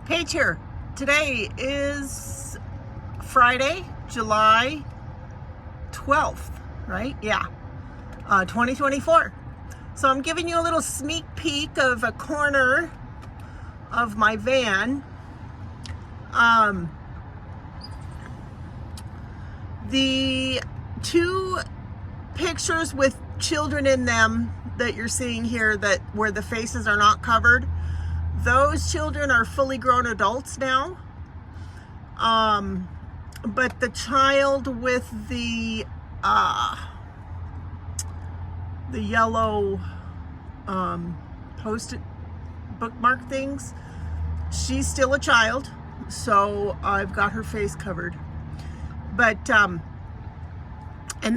Paige here. Today is Friday, July 12th, right? Yeah, 2024. So I'm giving you a little sneak peek of a corner of my van. The two pictures with children in them that you're seeing here, that where the faces are not covered, those children are fully grown adults now. But the child with the yellow post-it bookmark things, she's still a child, so I've got her face covered. But and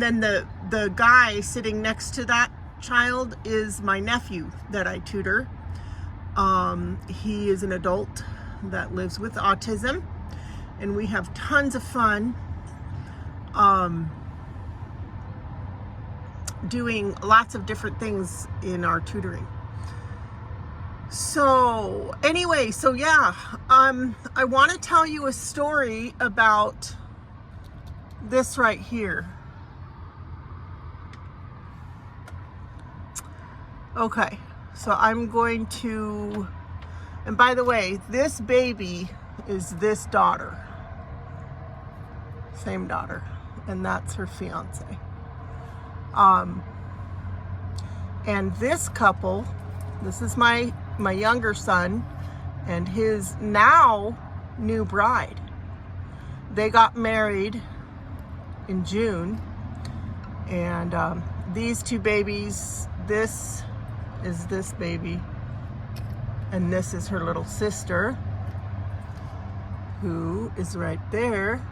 then the guy sitting next to that child is my nephew that I tutor. He is an adult that lives with autism, and we have tons of fun doing lots of different things in our tutoring. So anyway, yeah, I want to tell you a story about this right here. Okay, so I'm going to, and by the way, this baby is this daughter, same daughter, and that's her fiance. And this couple, this is my younger son and his now new bride. They got married in June, and these two babies, this is this baby, and this is her little sister, who is right there.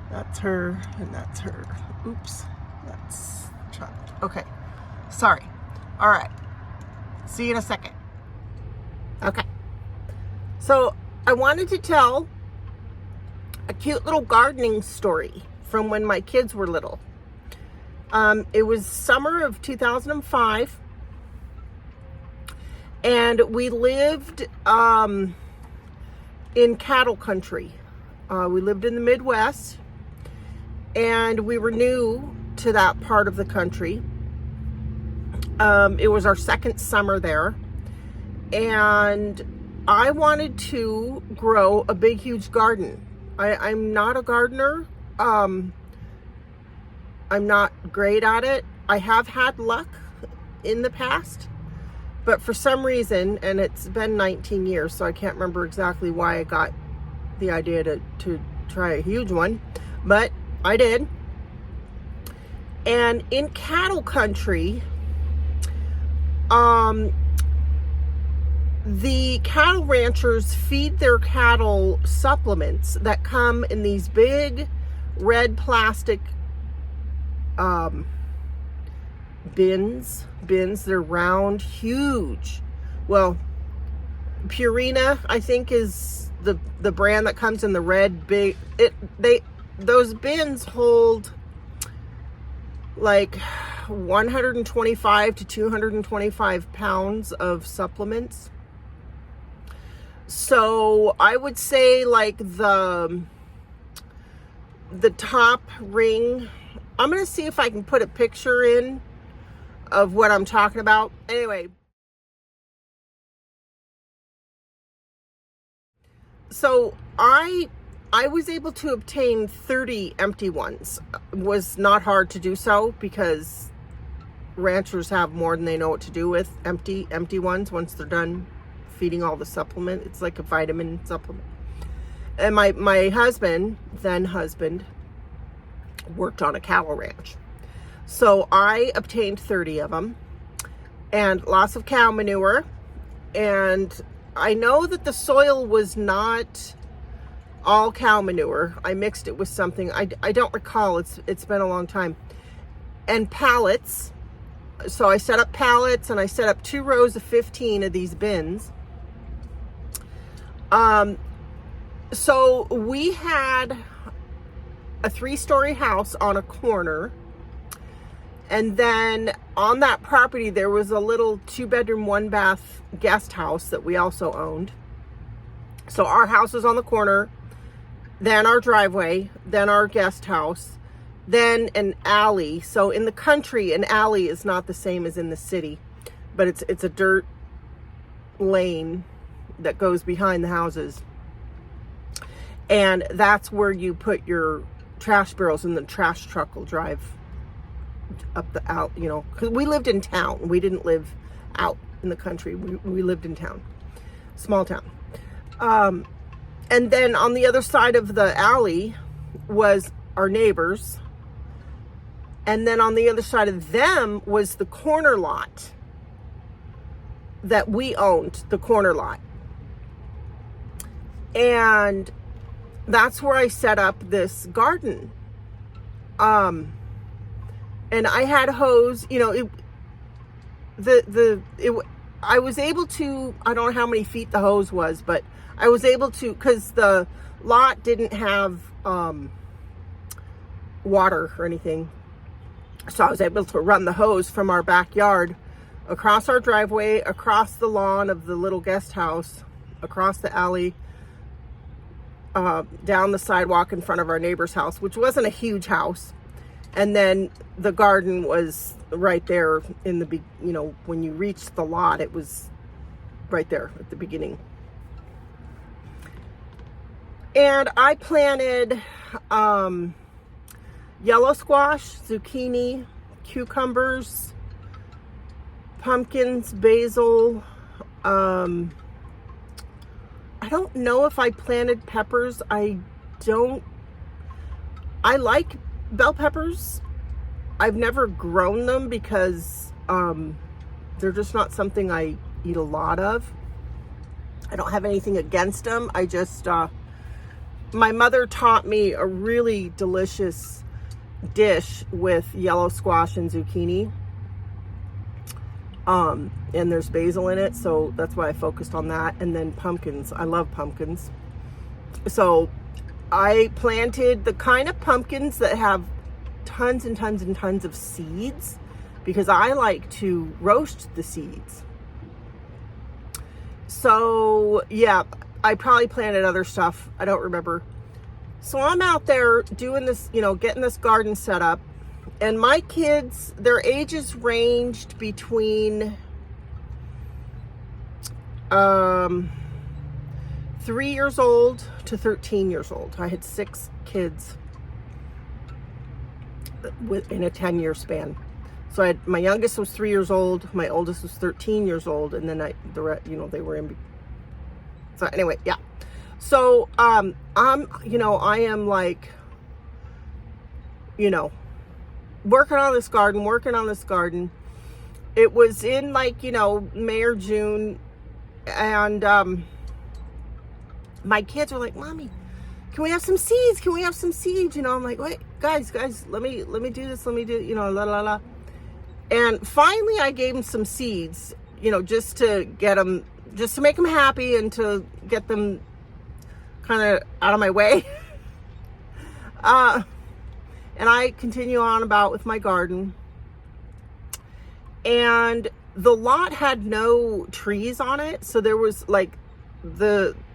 That's her, and that's her. Oops, that's child. Okay, sorry. All right, see you in a second. Okay, so I wanted to tell a cute little gardening story from when my kids were little. It was summer of 2005, and we lived in cattle country. We lived in the Midwest, and we were new to that part of the country. It was our second summer there, and I wanted to grow a big, huge garden. I'm not a gardener. I'm not great at it. I have had luck in the past, but for some reason, and it's been 19 years, so I can't remember exactly why I got the idea to try a huge one, but I did. And in cattle country, the cattle ranchers feed their cattle supplements that come in these big red plastic bins. They're round, huge. Well, Purina, I think, is the brand that comes in the red big. Those bins hold like 125 to 225 pounds of supplements. So I would say like the top ring, I'm going to see if I can put a picture in of what I'm talking about. Anyway, so I was able to obtain 30 empty ones. It was not hard to do so because ranchers have more than they know what to do with empty ones once they're done feeding all the supplement. It's like a vitamin supplement. And my husband, then husband, worked on a cattle ranch. So I obtained 30 of them, and lots of cow manure. And I know that the soil was not all cow manure. I mixed it with something. I don't recall. It's been a long time. And pallets. So I set up pallets, and I set up 2 rows of 15 of these bins. So we had a 3-story house on a corner, and then on that property there was a little 2-bedroom 1-bath guest house that we also owned. So our house is on the corner, then our driveway, then our guest house, then an alley. So in the country, an alley is not the same as in the city, but it's a dirt lane that goes behind the houses. And that's where you put your trash barrels, and the trash truck will drive up the out, you know, because we lived in town. We didn't live out in the country. We lived in town, small town. And then on the other side of the alley was our neighbors. And then on the other side of them was the corner lot that we owned, the corner lot. And that's where I set up this garden. And I had hose, you know, I was able to, I don't know how many feet the hose was, but I was able to, because the lot didn't have water or anything. So I was able to run the hose from our backyard across our driveway, across the lawn of the little guest house, across the alley, down the sidewalk in front of our neighbor's house, which wasn't a huge house. And then the garden was right there in the, you know, when you reached the lot, it was right there at the beginning. And I planted yellow squash, zucchini, cucumbers, pumpkins, basil. I don't know if I planted peppers. I like bell peppers. I've never grown them because they're just not something I eat a lot of. I don't have anything against them. I just, my mother taught me a really delicious dish with yellow squash and zucchini. And there's basil in it, so that's why I focused on that. And then pumpkins. I love pumpkins. So I planted the kind of pumpkins that have tons and tons and tons of seeds, because I like to roast the seeds. So yeah, I probably planted other stuff. I don't remember. So I'm out there doing this, you know, getting this garden set up. And my kids, their ages ranged between 3 years old to 13 years old. I had 6 kids in a 10-year span. So I had, my youngest was 3 years old, my oldest was 13 years old, and then they were in. So anyway, yeah. So you know, I am like, you know, working on this garden. It was in like, you know, May or June, and my kids were like, "Mommy, can we have some seeds? Can we have some seeds?" You know, I'm like, "Wait, guys, let me do this. Let me do, you know, la la la." And finally, I gave them some seeds, you know, just to make them happy and to get them kind of out of my way. And I continue on about with my garden. And the lot had no trees on it, so there was like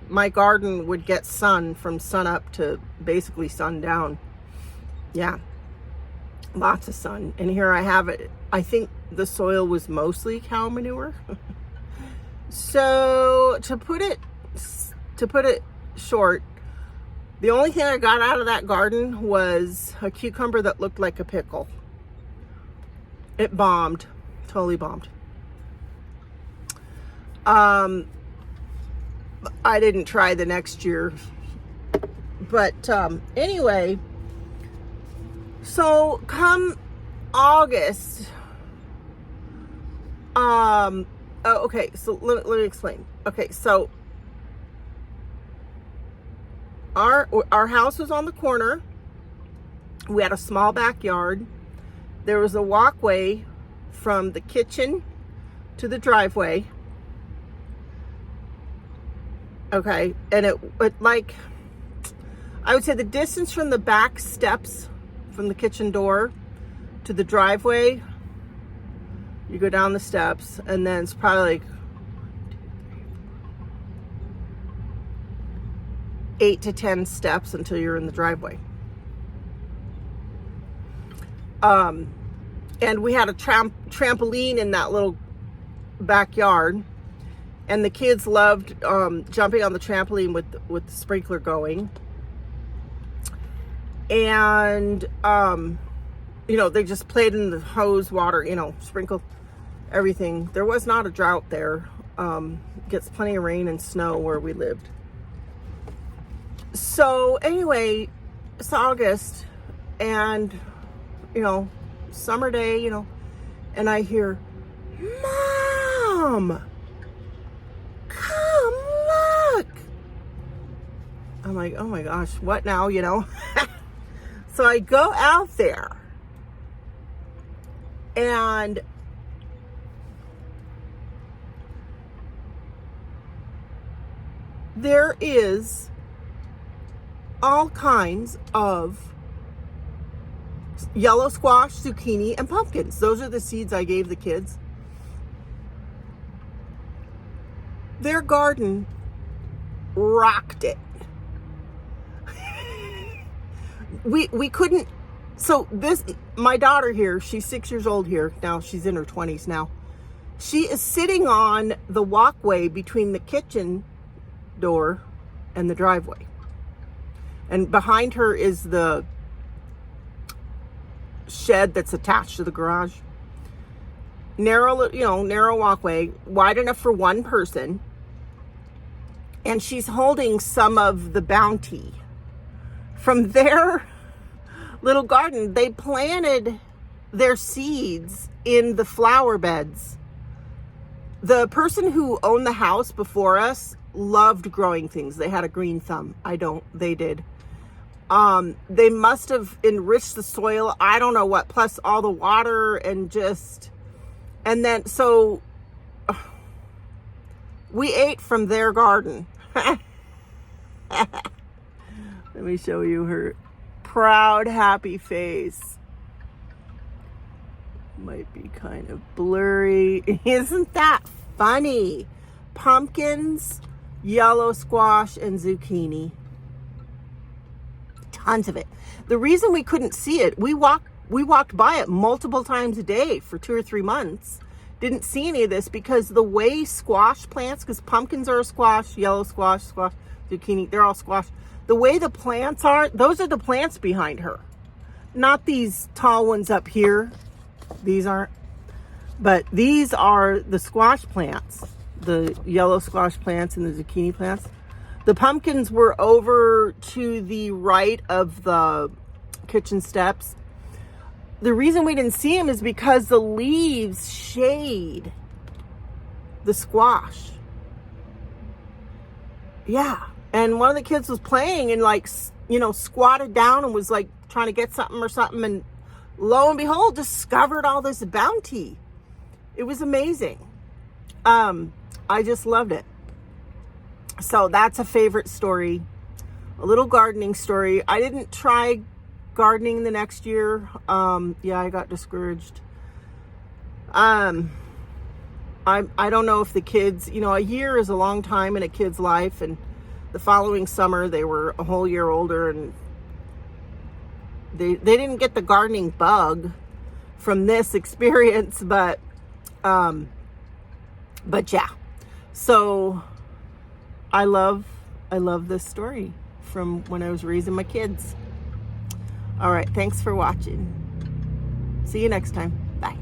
my garden would get sun from sun up to basically sundown. Yeah, lots of sun. And here I have it. I think the soil was mostly cow manure. So to put it short, the only thing I got out of that garden was a cucumber that looked like a pickle. It bombed, totally bombed. I didn't try the next year, but anyway, so come August, okay, so let me explain. Okay, so our house was on the corner. We had a small backyard. There was a walkway from the kitchen to the driveway. Okay, and it like, I would say the distance from the back steps from the kitchen door to the driveway, you go down the steps, and then it's probably like 8 to 10 steps until you're in the driveway. And we had a trampoline in that little backyard, and the kids loved jumping on the trampoline with the sprinkler going. And they just played in the hose water, sprinkle everything. There was not a drought there. Gets plenty of rain and snow where we lived. So anyway, it's August, and summer day, and I hear, "Mom, come look." I'm like, oh my gosh, what now, So I go out there, and there is all kinds of yellow squash, zucchini, and pumpkins. Those are the seeds I gave the kids. Their garden rocked it. We couldn't. So my daughter here, she's 6 years old here now. She's in her 20s now. She is sitting on the walkway between the kitchen door and the driveway. And behind her is the shed that's attached to the garage. Narrow walkway, wide enough for one person. And she's holding some of the bounty from their little garden. They planted their seeds in the flower beds. The person who owned the house before us loved growing things. They had a green thumb. I don't. They did. They must have enriched the soil. I don't know what. Plus all the water and then so we ate from their garden. Let me show you her proud, happy face. Might be kind of blurry. Isn't that funny? Pumpkins, yellow squash, and zucchini. Tons of it. The reason we couldn't see it, we walked by it multiple times a day for 2 or 3 months. Didn't see any of this because the way squash plants, because pumpkins are a squash, yellow squash, zucchini, they're all squash. The way the plants are, those are the plants behind her. Not these tall ones up here. These aren't. But these are the squash plants. The yellow squash plants and the zucchini plants. The pumpkins were over to the right of the kitchen steps. The reason we didn't see them is because the leaves shade the squash. Yeah. And one of the kids was playing and squatted down and was trying to get something or something. And lo and behold, discovered all this bounty. It was amazing. I just loved it. So that's a favorite story, a little gardening story. I didn't try gardening the next year. I got discouraged. I don't know if the kids, a year is a long time in a kid's life, and the following summer they were a whole year older, and they didn't get the gardening bug from this experience, but yeah. So I love this story from when I was raising my kids. All right, thanks for watching. See you next time. Bye.